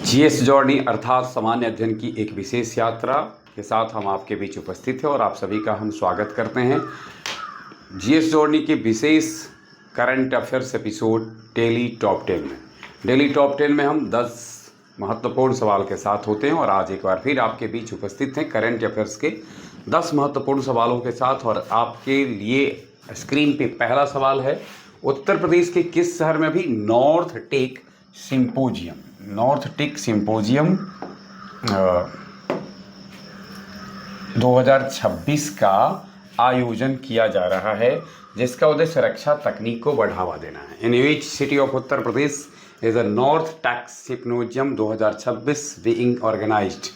GS journey अर्थात सामान्य अध्ययन की एक विशेष यात्रा के साथ हम आपके बीच उपस्थित हैं और आप सभी का हम स्वागत करते हैं। जीएस जर्नी के विशेष current affairs episode daily top 10 में। डेली टॉप 10 में हम 10 महत्वपूर्ण सवाल के साथ होते हैं और आज एक बार फिर आपके बीच उपस्थित हैं करंट अफेयर्स के 10 महत्वपूर्ण सवालों के साथ। और आपके लिए स्क्रीन पे पहला सवाल है, उत्तर प्रदेश के किस शहर में भी नॉर्थ टेक सिंपोजियम 2026 का आयोजन किया जा रहा है, जिसका उद्देश्य रक्षा तकनीक को बढ़ावा देना है। In which city of Uttar Pradesh is a north tech symposium 2026 being organised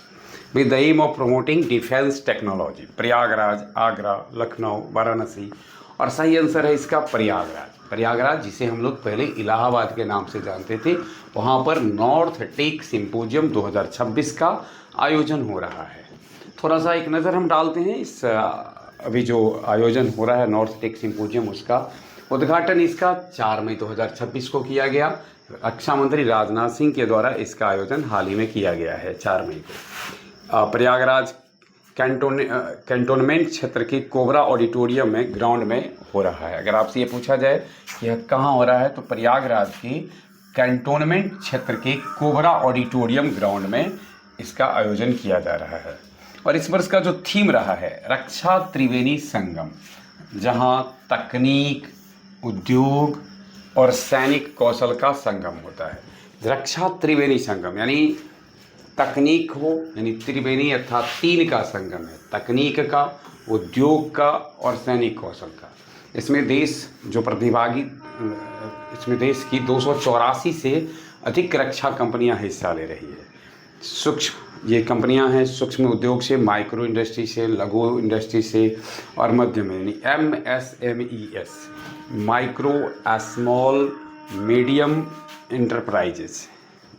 with the aim of promoting defence technology. Prayagraj, Agra, Lucknow, Varanasi और सही आंसर है इसका प्रयागराज, जिसे हम लोग पहले इलाहाबाद के नाम से जानते थे। वहाँ पर नॉर्थ टेक सिंपोजियम 2026 का आयोजन हो रहा है। थोड़ा सा एक नज़र हम डालते हैं इस अभी जो आयोजन हो रहा है नॉर्थ टेक सिंपोजियम, उसका उद्घाटन इसका 4 मई 2026 को किया गया। रक्षा मंत्री राजनाथ सिंह के द्वारा इसका आयोजन हाल ही में किया गया है 4 मई को। प्रयागराज कैंटोनमेंट क्षेत्र के कोबरा ऑडिटोरियम में ग्राउंड में हो रहा है। अगर आपसे ये पूछा जाए कि यह कहाँ हो रहा है तो प्रयागराज के कैंटोनमेंट क्षेत्र के कोबरा ऑडिटोरियम ग्राउंड में इसका आयोजन किया जा रहा है। और इस वर्ष का जो थीम रहा है रक्षा त्रिवेणी संगम, जहाँ तकनीक, उद्योग और सैनिक कौशल का संगम होता है। रक्षा त्रिवेणी संगम यानी तकनीक हो, यानी त्रिवेणी अर्थात 3 का संगम है, तकनीक का, उद्योग का और सैनिक कौशल का। इसमें देश की 284 से अधिक रक्षा कंपनियां हिस्सा ले रही है। ये कंपनियां हैं सूक्ष्म उद्योग से, माइक्रो इंडस्ट्री से, लघु इंडस्ट्री से और मध्य में यानी MSMES, micro small medium enterprises,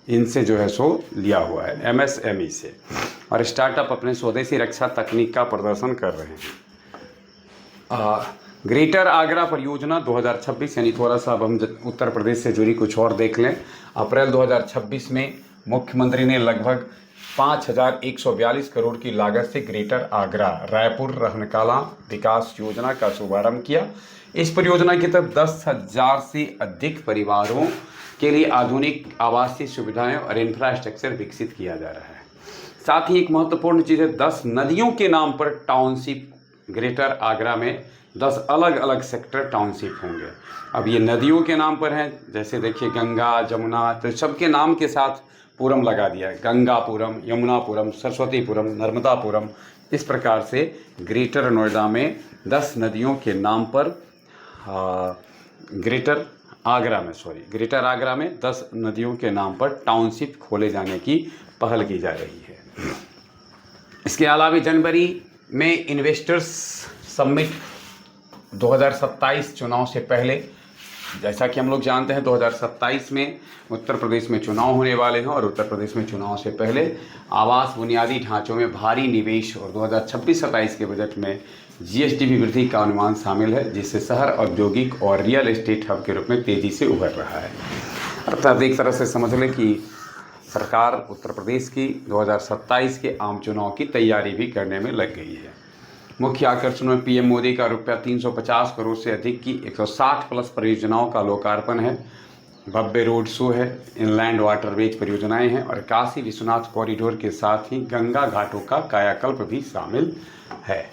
इनसे जो है सो लिया हुआ है MSME से। और स्टार्टअप अपने स्वदेशी रक्षा तकनीक का प्रदर्शन कर रहे हैं। ग्रेटर आगरा परियोजना 2026 यानी थोड़ा सा अब हम उत्तर प्रदेश से जुड़ी कुछ और देख लें। अप्रैल 2026 में मुख्यमंत्री ने लगभग 5,142 करोड़ की लागत से ग्रेटर आगरा रायपुर रहनकाला विकास योजना का शुभारंभ किया। इस परियोजना की तहत 10,000 से अधिक परिवारों के लिए आधुनिक आवासीय सुविधाएं और इंफ्रास्ट्रक्चर विकसित किया जा रहा है। साथ ही एक महत्वपूर्ण चीज़ है, 10 नदियों के नाम पर टाउनशिप। ग्रेटर आगरा में 10 अलग अलग सेक्टर टाउनशिप होंगे। अब ये नदियों के नाम पर हैं, जैसे देखिए गंगा, जमुना, तो सबके नाम के साथ पुरम लगा दिया है, गंगापुरम, यमुनापुरम, सरस्वतीपुरम, नर्मदापुरम। इस प्रकार से ग्रेटर नोएडा में 10 नदियों के नाम पर ग्रेटर आगरा में 10 नदियों के नाम पर टाउनशिप खोले जाने की पहल की जा रही है। इसके अलावा जनवरी में इन्वेस्टर्स समिट 2027 चुनाव से पहले, जैसा कि हम लोग जानते हैं 2027 में उत्तर प्रदेश में चुनाव होने वाले हैं और उत्तर प्रदेश में चुनाव से पहले आवास बुनियादी ढांचों में भारी निवेश और 2026-27 के बजट में GST भी वृद्धि का अनुमान शामिल है, जिससे शहर औद्योगिक और रियल एस्टेट हब के रूप में तेज़ी से उभर रहा है। अर्थात एक तरह से समझ लें कि सरकार उत्तर प्रदेश की 2027 के आम चुनाव की तैयारी भी करने में लग गई है। मुख्य आकर्षणों में PM मोदी का रुपया 350 करोड़ से अधिक की 160 प्लस परियोजनाओं का लोकार्पण है, भव्य रोड शो है, इनलैंड वाटरवेज परियोजनाएं हैं और काशी विश्वनाथ कॉरिडोर के साथ ही गंगा घाटों का कायाकल्प भी शामिल है।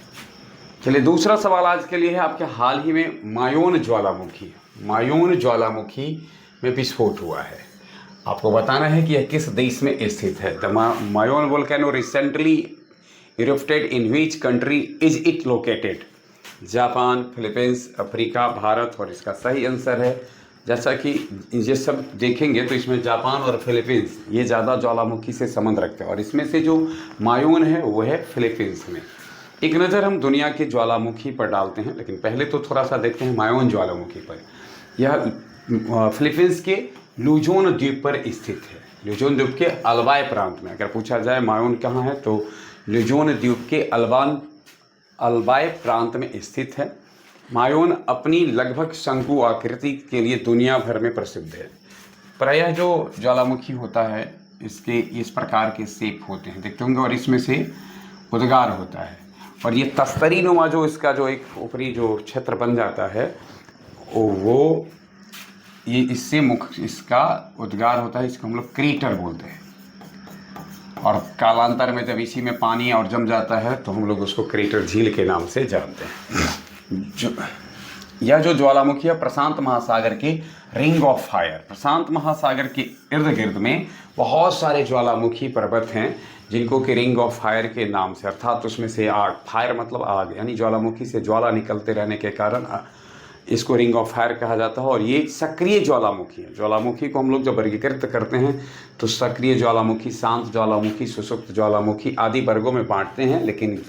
चलिए, दूसरा सवाल आज के लिए है आपके। हाल ही में मायोन ज्वालामुखी में विस्फोट हुआ है। आपको बताना है कि यह किस देश में स्थित है। The Mayon volcano recently erupted in which country is it located? Japan, Philippines, Africa, Bharat. और इसका सही आंसर है, जैसा कि ये सब देखेंगे तो इसमें जापान और फिलीपींस ये ज़्यादा ज्वालामुखी से संबंध रखते हैं और इसमें से जो मायोन है वो है फिलीपींस में। एक नज़र हम दुनिया के ज्वालामुखी पर डालते हैं, लेकिन पहले तो थोड़ा सा देखते हैं मायोन ज्वालामुखी पर। यह फिलीपींस के लुजोन द्वीप पर स्थित है। लुजोन द्वीप के अल्बाय प्रांत में। अगर पूछा जाए मायोन कहाँ है तो लुजोन द्वीप के अल्बाय प्रांत में स्थित है। मायोन अपनी लगभग शंकु आकृति के लिए दुनिया भर में प्रसिद्ध है। प्रायः जो ज्वालामुखी होता है इसके इस प्रकार के शेप होते हैं, देखते होंगे, और इसमें से उद्गार होता है। और ये तस्तरी नुमा जो इसका जो एक ऊपरी जो क्षेत्र बन जाता है वो ये इससे मुख इसका उद्गार होता है, इसको हम लोग क्रीटर बोलते हैं। और कालांतर में जब इसी में पानी और जम जाता है तो हम लोग उसको क्रेटर झील के नाम से जानते हैं। यह जो ज्वालामुखी है प्रशांत महासागर के रिंग ऑफ फायर, प्रशांत महासागर के इर्द गिर्द में बहुत सारे ज्वालामुखी पर्वत हैं जिनको कि रिंग ऑफ फायर के नाम से, अर्थात उसमें से आग, फायर मतलब आग, यानी ज्वालामुखी से ज्वाला निकलते रहने के कारण इसको रिंग ऑफ फायर कहा जाता है। और ये सक्रिय ज्वालामुखी है। ज्वालामुखी को हम लोग जब वर्गीकृत करते हैं तो सक्रिय ज्वालामुखी, शांत ज्वालामुखी, सुषुप्त ज्वालामुखी आदि वर्गों में बांटते हैं, लेकिन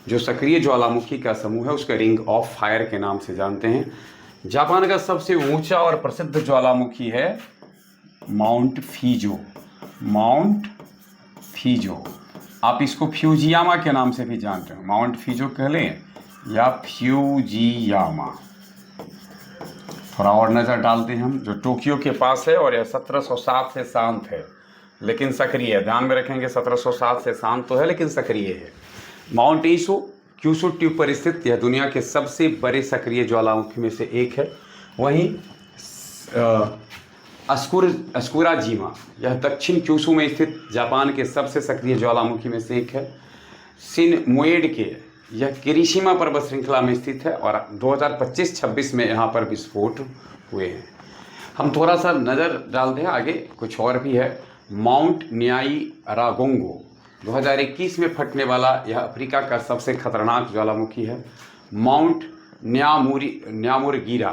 जो सक्रिय ज्वालामुखी का समूह है उसका रिंग ऑफ फायर के नाम से जानते हैं। जापान का सबसे ऊंचा और प्रसिद्ध ज्वालामुखी है माउंट फीजो, माउंट फीजो। आप इसको फ्यूजियामा के नाम से भी जानते हो, माउंट फीजो कह लें या फ्यूजियामा। थोड़ा और नज़र डालते हैं हम, जो टोक्यो के पास है और यह 1707 से शांत है लेकिन सक्रिय है। ध्यान में रखेंगे 1707 से शांत तो है लेकिन सक्रिय है। माउंट ईसो क्यूशू ट्यूब पर स्थित यह दुनिया के सबसे बड़े सक्रिय ज्वालामुखी में से एक है। वहीं अस्कुराजीमा यह दक्षिण क्यूशू में स्थित जापान के सबसे सक्रिय ज्वालामुखी में से एक है। शिनमोएड के यह किरीशिमा पर्वत श्रृंखला में स्थित है और 2025-26 में यहाँ पर विस्फोट हुए हैं। हम थोड़ा सा नज़र डालते हैं आगे, कुछ और भी है। माउंट न्याई रागोंगो 2021 में फटने वाला यह अफ्रीका का सबसे खतरनाक ज्वालामुखी है। माउंट न्यामुरगीरा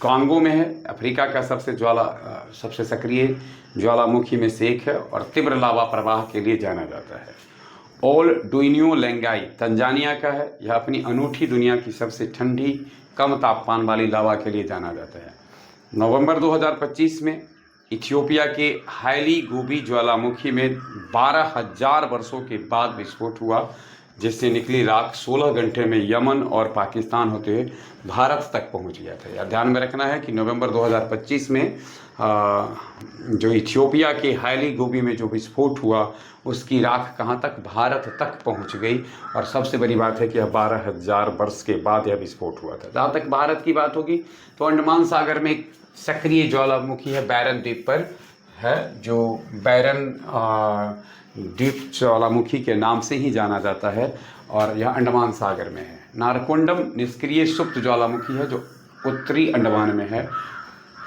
कांगो में है, अफ्रीका का सबसे सक्रिय ज्वालामुखी में से एक है और तीव्र लावा प्रवाह के लिए जाना जाता है। ओल डुइनियो लेंगाई तंजानिया का है, यह अपनी अनूठी दुनिया की सबसे ठंडी कम तापमान वाली लावा के लिए जाना जाता है। नवंबर 2025 में इथियोपिया के हाइली गोबी ज्वालामुखी में 12,000 वर्षों के बाद विस्फोट हुआ, जिससे निकली राख 16 घंटे में यमन और पाकिस्तान होते हुए भारत तक पहुंच गया था। यह ध्यान में रखना है कि नवंबर 2025 में जो इथियोपिया के हाइली गोबी में जो विस्फोट हुआ उसकी राख कहाँ तक, भारत तक पहुंच गई। और सबसे बड़ी बात है कि यह 12,000 वर्ष के बाद यह विस्फोट हुआ था। जहाँ तक भारत की बात होगी तो अंडमान सागर में एक सक्रिय ज्वालामुखी है, बैरन द्वीप पर है, जो बैरन द्वीप ज्वालामुखी के नाम से ही जाना जाता है और यह अंडमान सागर में है। नारकोंडम निष्क्रिय सुप्त ज्वालामुखी है जो उत्तरी अंडमान में है,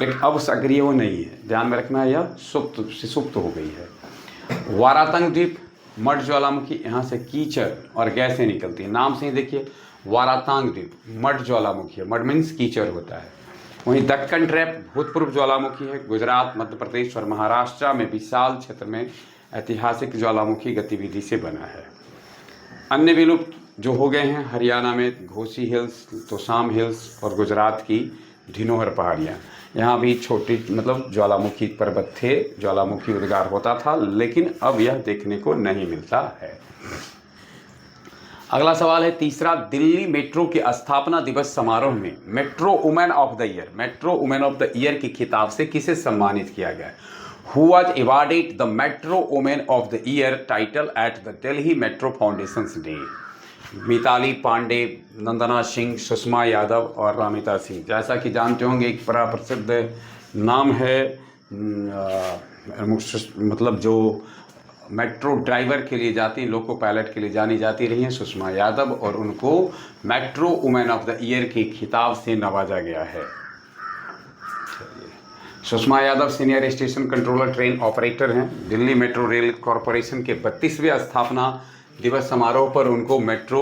लेकिन अब सक्रिय वो नहीं है। ध्यान में रखना है, यह सुप्त हो गई है। वारातंग द्वीप मड ज्वालामुखी, यहाँ से कीचड़ और गैसें निकलती है। नाम से ही देखिए, वारातांग द्वीप मड ज्वालामुखी है, मड मीन्स कीचड़ होता है। वहीं दक्कन ट्रैप भूतपूर्व ज्वालामुखी है, गुजरात, मध्य प्रदेश और महाराष्ट्र में विशाल क्षेत्र में ऐतिहासिक ज्वालामुखी गतिविधि से बना है। अन्य विलुप्त जो हो गए हैं, हरियाणा में घोसी हिल्स, तोशाम हिल्स और गुजरात की धिनोहर पहाड़ियाँ, यहाँ भी छोटी मतलब ज्वालामुखी पर्वत थे, ज्वालामुखी उद्गार होता था, लेकिन अब यह देखने को नहीं मिलता है। अगला सवाल है तीसरा, दिल्ली मेट्रो के स्थापना दिवस समारोह में metro women of the year, metro women of the year की खिताब से किसे सम्मानित किया गया? Who was awarded the metro women of the year title at the Delhi metro foundation's day? Mitali Pandey, Nandana Singh, Sushma Yadav और रामिता सिंह। जैसा कि जानते होंगे एक बड़ा प्रसिद्ध नाम है, मतलब जो मेट्रो ड्राइवर के लिए जाती हैं, लोको पायलट के लिए जानी जाती रही हैं, सुषमा यादव, और उनको metro women of the year के खिताब से नवाजा गया है। Sushma Yadav senior station controller train operator हैं। दिल्ली मेट्रो रेल कॉरपोरेशन के 32वें स्थापना दिवस समारोह पर उनको मेट्रो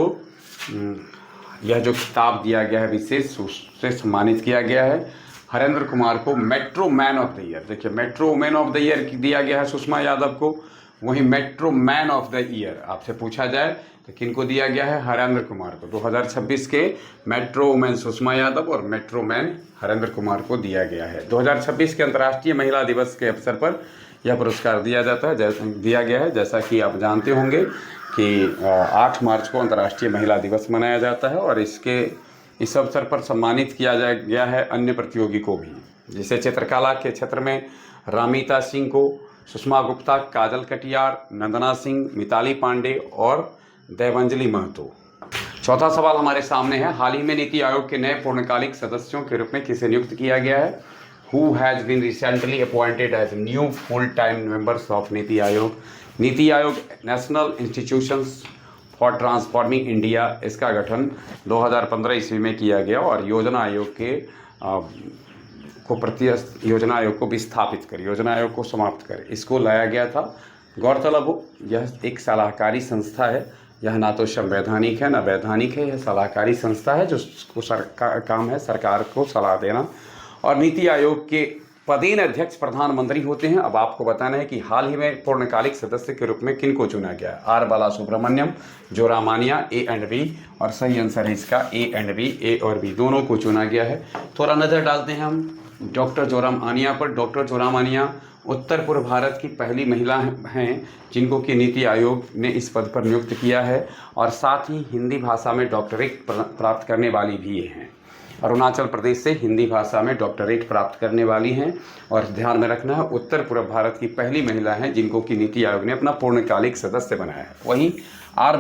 यह जो खिताब दिया गया है विशेष उससे सम्मानित किया गया है। हरेंद्र कुमार को metro man of the year, देखिए metro women of the year दिया गया है सुषमा यादव को, वहीं metro man of the year आपसे पूछा जाए तो किनको दिया गया है? हरेंद्र कुमार को। 2026 के मेट्रो वुमेन सुषमा यादव और मेट्रो मैन हरेंद्र कुमार को दिया गया है। 2026 के अंतर्राष्ट्रीय महिला दिवस के अवसर पर यह पुरस्कार दिया गया है। जैसा कि आप जानते होंगे कि 8 मार्च को अंतर्राष्ट्रीय महिला दिवस मनाया जाता है और इस अवसर पर सम्मानित किया गया है अन्य प्रतियोगी को भी, जैसे चित्रकला के क्षेत्र में रामिता सिंह को, सुषमा गुप्ता, काजल कटियार, नंदना सिंह, मिताली पांडे और देवांजलि महतो। चौथा सवाल हमारे सामने है, हाल ही में नीति आयोग के नए पूर्णकालिक सदस्यों के रूप में किसे नियुक्त किया गया है? Who has been recently appointed as new full-time members of NITI Aayog? NITI Aayog national institutions for transforming India, इसका गठन 2015 ईस्वी में किया गया और योजना आयोग को विस्थापित कर, योजना आयोग को समाप्त कर इसको लाया गया था। गौरतलब हो, यह एक सलाहकारी संस्था है। यह ना तो संवैधानिक है ना वैधानिक है, यह सलाहकारी संस्था है जिसको काम है सरकार को सलाह देना। और नीति आयोग के पदेन अध्यक्ष प्रधानमंत्री होते हैं। अब आपको बताना है कि हाल ही में पूर्णकालिक सदस्य के रूप में किन को चुना गया? आर बालासुब्रमण्यम, जोरामानिया, ए एंड बी, और सही आंसर है इसका ए एंड बी, ए और बी दोनों को चुना गया है। थोड़ा नज़र डालते हैं हम डॉक्टर जोरामानिया पर। डॉक्टर जोरामानिया उत्तर पूर्व भारत की पहली महिला हैं जिनको कि नीति आयोग ने इस पद पर नियुक्त किया है, और साथ ही हिंदी भाषा में डॉक्टरेट प्राप्त करने वाली भी ये हैं। अरुणाचल प्रदेश से हिंदी भाषा में डॉक्टरेट प्राप्त करने वाली हैं, और ध्यान में रखना है उत्तर पूर्व भारत की पहली महिला हैं जिनको कि नीति आयोग ने अपना पूर्णकालिक सदस्य बनाया है। वहीं आर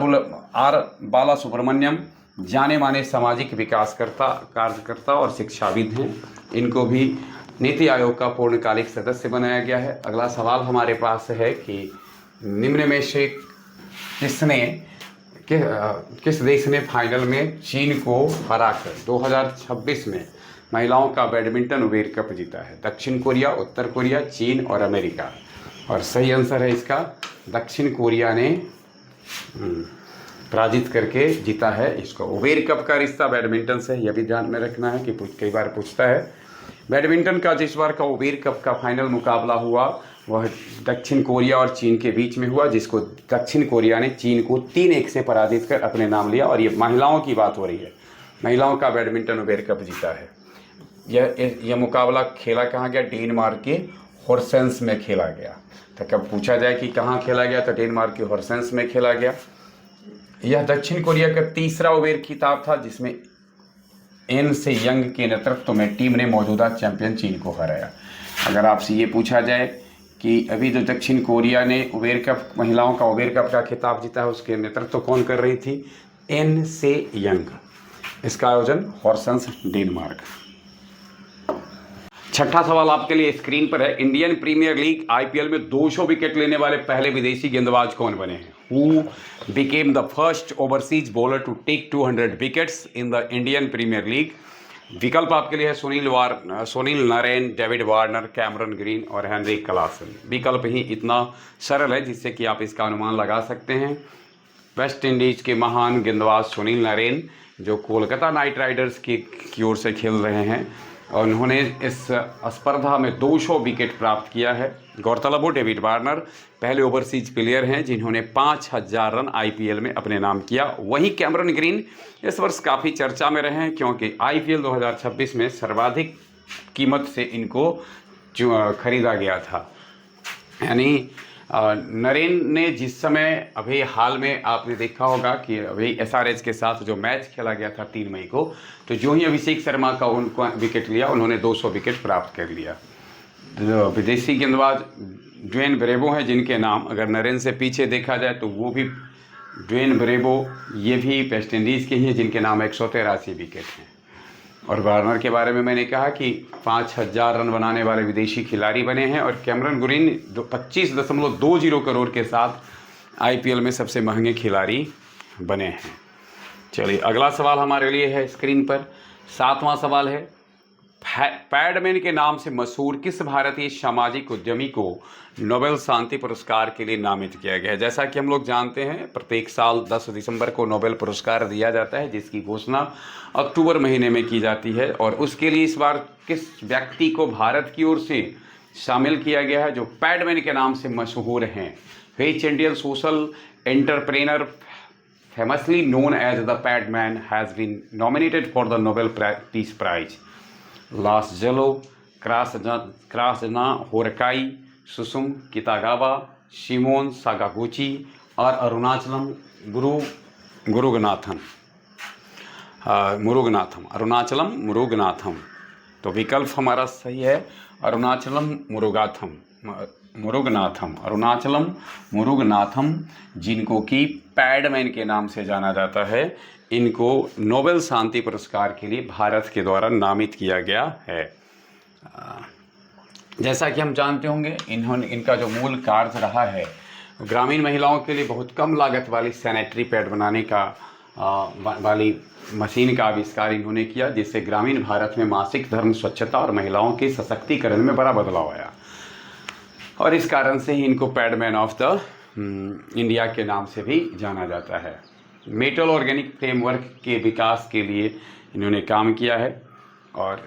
बालासुब्रमण्यम जाने माने सामाजिक विकासकर्ता, कार्यकर्ता और शिक्षाविद हैं। इनको भी नीति आयोग का पूर्णकालिक सदस्य बनाया गया है। अगला सवाल हमारे पास है कि निम्न में से किस देश ने फाइनल में चीन को हराकर 2026 में महिलाओं का बैडमिंटन वर्ल्ड कप जीता है? दक्षिण कोरिया, उत्तर कोरिया, चीन और अमेरिका। और सही आंसर है इसका दक्षिण कोरिया ने पराजित करके जीता है इसको। वर्ल्ड कप का रिश्ता बैडमिंटन से, यह भी ध्यान में रखना है कि कई बार पूछता है। बैडमिंटन का जिस बार का वर्ल्ड कप का फाइनल मुकाबला हुआ वह दक्षिण कोरिया और चीन के बीच में हुआ, जिसको दक्षिण कोरिया ने चीन को 3-1 से पराजित कर अपने नाम लिया। और ये महिलाओं की बात हो रही है, महिलाओं का बैडमिंटन वर्ल्ड कप जीता है। यह मुकाबला खेला कहाँ गया? डेनमार्क के होर्सेंस में खेला गया। तो कब पूछा जाए कि कहाँ खेला गया, तो डेनमार्क के होर्सेंस में खेला गया। यह दक्षिण कोरिया का तीसरा वर्ल्ड खिताब था जिसमें एन से यंग के नेतृत्व में टीम ने मौजूदा चैंपियन चीन को हराया। अगर आपसे ये पूछा जाए कि अभी जो दक्षिण कोरिया ने वर्ल्ड कप, महिलाओं का वर्ल्ड कप का खिताब जीता है, उसके नेतृत्व कौन कर रही थी? एन से यंग। इसका आयोजन होर्सेंस, डेनमार्क। छठा सवाल आपके लिए स्क्रीन पर है, इंडियन प्रीमियर लीग आईपीएल में 200 विकेट लेने वाले पहले विदेशी गेंदबाज कौन बने हैं? Who became the first overseas bowler to take 200 wickets in the Indian Premier League? विकल्प आपके लिए है Sunil Narayan, David Warner, Cameron green और हेनरिक क्लासन। विकल्प ही इतना सरल है जिससे कि आप इसका अनुमान लगा सकते हैं। वेस्ट इंडीज के महान गेंदबाज सुनील नारायण जो कोलकाता नाइट राइडर्स की ओर से खेल रहे हैं, और उन्होंने इस स्पर्धा में 200 विकेट प्राप्त किया है। गौरतलब हो, डेविड वार्नर पहले ओवरसीज प्लेयर हैं जिन्होंने 5000 रन आईपीएल में अपने नाम किया। वहीं कैमरन ग्रीन इस वर्ष काफ़ी चर्चा में रहे हैं क्योंकि आईपीएल 2026 में सर्वाधिक कीमत से इनको खरीदा गया था। यानी नरेन ने जिस समय अभी हाल में आपने देखा होगा कि अभी एसआरएच के साथ जो मैच खेला गया था 3 मई को, तो जो ही अभिषेक शर्मा का उनको विकेट लिया, उन्होंने 200 विकेट प्राप्त कर लिया। तो विदेशी गेंदबाज ड्वेन ब्रेवो हैं जिनके नाम, अगर नरेन से पीछे देखा जाए तो वो भी ड्वेन ब्रेवो, ये भी वेस्ट इंडीज़ के ही हैं जिनके नाम 183 विकेट हैं। और वार्नर के बारे में मैंने कहा कि 5000 रन बनाने वाले विदेशी खिलाड़ी बने हैं। और कैमरन ग्रीन 25.20 करोड़ के साथ आईपीएल में सबसे महंगे खिलाड़ी बने हैं। चलिए अगला सवाल हमारे लिए है स्क्रीन पर। 7वां सवाल है, पैडमैन के नाम से मशहूर किस भारतीय सामाजिक उद्यमी को नोबेल शांति पुरस्कार के लिए नामित किया गया है? जैसा कि हम लोग जानते हैं प्रत्येक साल 10 दिसंबर को नोबेल पुरस्कार दिया जाता है जिसकी घोषणा अक्टूबर महीने में की जाती है। और उसके लिए इस बार किस व्यक्ति को भारत की ओर से शामिल किया गया है जो पैडमैन के नाम से मशहूर हैं? Which Indian social entrepreneur famously known as the Padman has been nominated for the Nobel Peace Prize? Laszlo, Krasznahorkai, Susumu Kitagawa, Shimon Sakaguchi और अरुणाचलम मुरुगनाथम। तो विकल्प हमारा सही है अरुणाचलम मुरुगाथम। मुरुगनाथम, अरुणाचलम मुरुगनाथम, जिनको कि पैडमैन के नाम से जाना जाता है, इनको नोबेल शांति पुरस्कार के लिए भारत के द्वारा नामित किया गया है। जैसा कि हम जानते होंगे, इनका जो मूल कार्य रहा है, ग्रामीण महिलाओं के लिए बहुत कम लागत वाली सैनिटरी पैड बनाने का वाली मशीन का आविष्कार इन्होंने किया, जिससे ग्रामीण भारत में मासिक धर्म, स्वच्छता और महिलाओं के सशक्तिकरण में बड़ा बदलाव आया। और इस कारण से ही इनको पैडमैन ऑफ द इंडिया के नाम से भी जाना जाता है। मेटल ऑर्गेनिक फ्रेमवर्क के विकास के लिए इन्होंने काम किया है और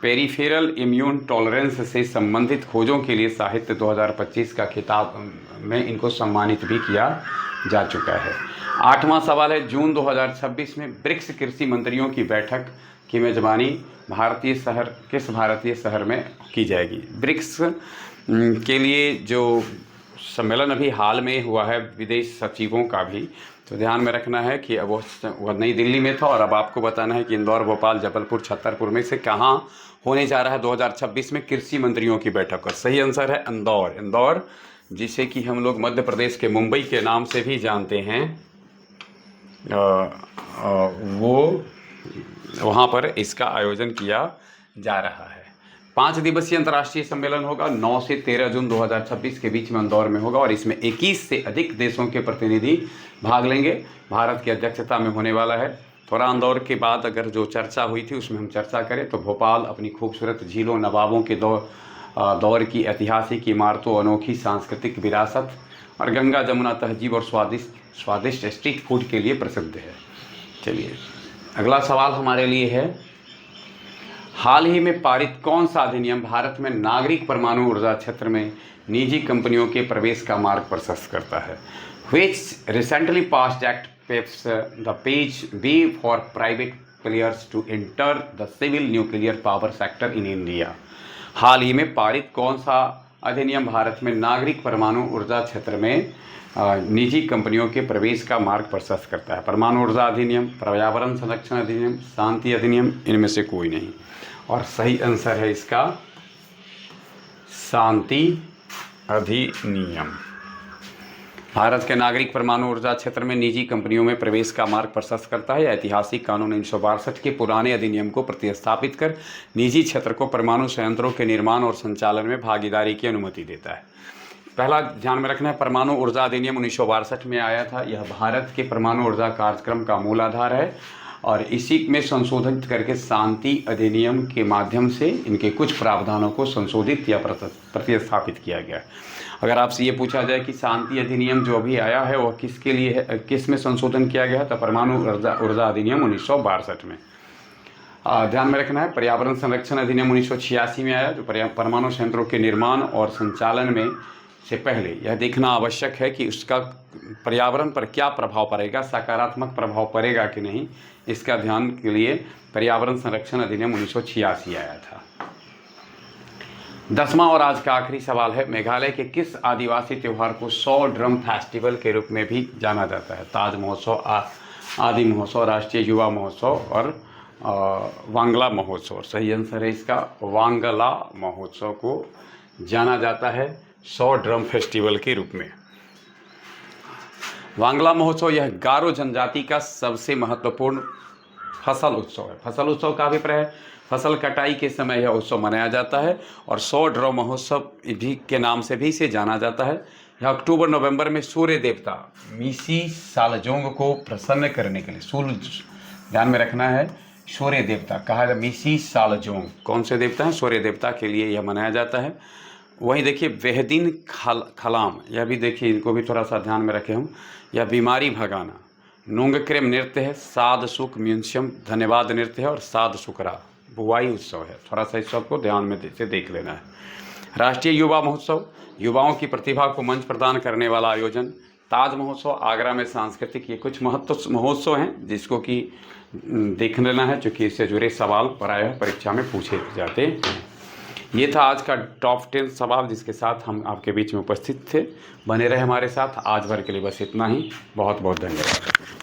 पेरिफेरल इम्यून टॉलरेंस से संबंधित खोजों के लिए साहित्य 2025 का खिताब में इनको सम्मानित भी किया जा चुका है। 8वां सवाल है, जून 2026 में ब्रिक्स कृषि मंत्रियों की बैठक की मेजबानी किस भारतीय शहर में की जाएगी? ब्रिक्स के लिए जो सम्मेलन अभी हाल में हुआ है विदेश सचिवों का भी, तो ध्यान में रखना है कि अब वो नई दिल्ली में था और अब आपको बताना है कि इंदौर, भोपाल, जबलपुर, छतरपुर में से कहाँ होने जा रहा है 2026 में कृषि मंत्रियों की बैठक। और सही आंसर है इंदौर। इंदौर, जिसे कि हम लोग मध्य प्रदेश के मुंबई के नाम से भी जानते हैं, वो वहाँ पर इसका आयोजन किया जा रहा है। 5 दिवसीय अंतर्राष्ट्रीय सम्मेलन होगा, 9 से 13 जून 2026 के बीच में इंदौर में होगा और इसमें 21 से अधिक देशों के प्रतिनिधि भाग लेंगे। भारत की अध्यक्षता में होने वाला है। थोड़ा इंदौर के बाद अगर जो चर्चा हुई थी उसमें हम चर्चा करें तो भोपाल अपनी खूबसूरत झीलों, नवाबों के दौर की ऐतिहासिक इमारतों, अनोखी सांस्कृतिक विरासत और गंगा जमुना तहजीब और स्वादिष्ट स्ट्रीट फूड के लिए प्रसिद्ध है। चलिए अगला सवाल हमारे लिए है, हाल ही में पारित कौन सा अधिनियम भारत में नागरिक परमाणु ऊर्जा क्षेत्र में निजी कंपनियों के प्रवेश का मार्ग प्रशस्त करता है? Which recently passed act paves the way for private players to enter the civil nuclear power sector in India? हाल ही में पारित कौन सा अधिनियम भारत में नागरिक परमाणु ऊर्जा क्षेत्र में निजी कंपनियों के प्रवेश का मार्ग प्रशस्त करता है? परमाणु ऊर्जा अधिनियम, पर्यावरण संरक्षण अधिनियम, शांति अधिनियम, इनमें से कोई नहीं। और सही आंसर है इसका शांति अधिनियम। भारत के नागरिक परमाणु ऊर्जा क्षेत्र में निजी कंपनियों में प्रवेश का मार्ग प्रशस्त करता है। ऐतिहासिक कानून 1962 के पुराने अधिनियम को प्रतिस्थापित कर निजी क्षेत्र को परमाणु संयंत्रों के निर्माण और संचालन में भागीदारी की अनुमति देता है। पहला ध्यान में रखना है, परमाणु ऊर्जा अधिनियम 1962 में आया था। यह भारत के परमाणु ऊर्जा कार्यक्रम का मूल आधार है और इसी में संशोधित करके शांति अधिनियम के माध्यम से इनके कुछ प्रावधानों को संशोधित या प्रतिस्थापित किया गया। अगर आपसे ये पूछा जाए कि शांति अधिनियम जो अभी आया है वह किसके लिए है, किस में संशोधन किया गया है, तो परमाणु ऊर्जा अधिनियम 1962 में। ध्यान में रखना है, पर्यावरण संरक्षण अधिनियम 1986 में आया, जो परमाणु संयंत्रों के निर्माण और संचालन में से पहले यह देखना आवश्यक है कि उसका पर्यावरण पर क्या प्रभाव पड़ेगा, सकारात्मक प्रभाव पड़ेगा कि नहीं, इसका ध्यान के लिए पर्यावरण संरक्षण अधिनियम 1986 आया था। 10वां और आज का आखिरी सवाल है, मेघालय के किस आदिवासी त्यौहार को 100 ड्रम फेस्टिवल के रूप में भी जाना जाता है? ताज महोत्सव, आदि महोत्सव, राष्ट्रीय युवा महोत्सव और वांगला महोत्सव। सही आंसर है इसका वांगला महोत्सव को जाना जाता है 100 ड्रम फेस्टिवल के रूप में। वांगला महोत्सव यह गारो जनजाति का सबसे महत्वपूर्ण फसल उत्सव है। फसल उत्सव का अभिप्राय है फसल कटाई के समय यह उत्सव मनाया जाता है और 100 ड्रम महोत्सव भी के नाम से भी इसे जाना जाता है। यह अक्टूबर-नवंबर में सूर्य देवता मीसी सालजोंग को प्रसन्न करने के लिए, ध्यान में रखना है, सूर्य देवता कहा है मीसी सालजोंग, कौन से देवता हैं? सूर्य देवता के लिए यह मनाया जाता है। वहीं देखिए वेहदीन खलाम, यह भी देखिए, इनको भी थोड़ा सा ध्यान में रखें हम। यह बीमारी भगाना, नोंगक्रेम नृत्य है, साध सुख म्यूजियम धन्यवाद नृत्य है और साध सुकरा बुवाई उत्सव है। थोड़ा सा इस सब को ध्यान में से देख लेना है। राष्ट्रीय युवा महोत्सव, युवाओं की प्रतिभा को मंच प्रदान करने वाला आयोजन। ताज महोत्सव आगरा में सांस्कृतिक, ये कुछ महोत्सव हैं जिसको कि देख लेना है, चूँकि इससे जुड़े सवाल प्रायः परीक्षा में पूछे जाते हैं। ये था आज का टॉप 10 सवाल जिसके साथ हम आपके बीच में उपस्थित थे। बने रहे हमारे साथ। आज भर के लिए बस इतना ही। बहुत बहुत धन्यवाद।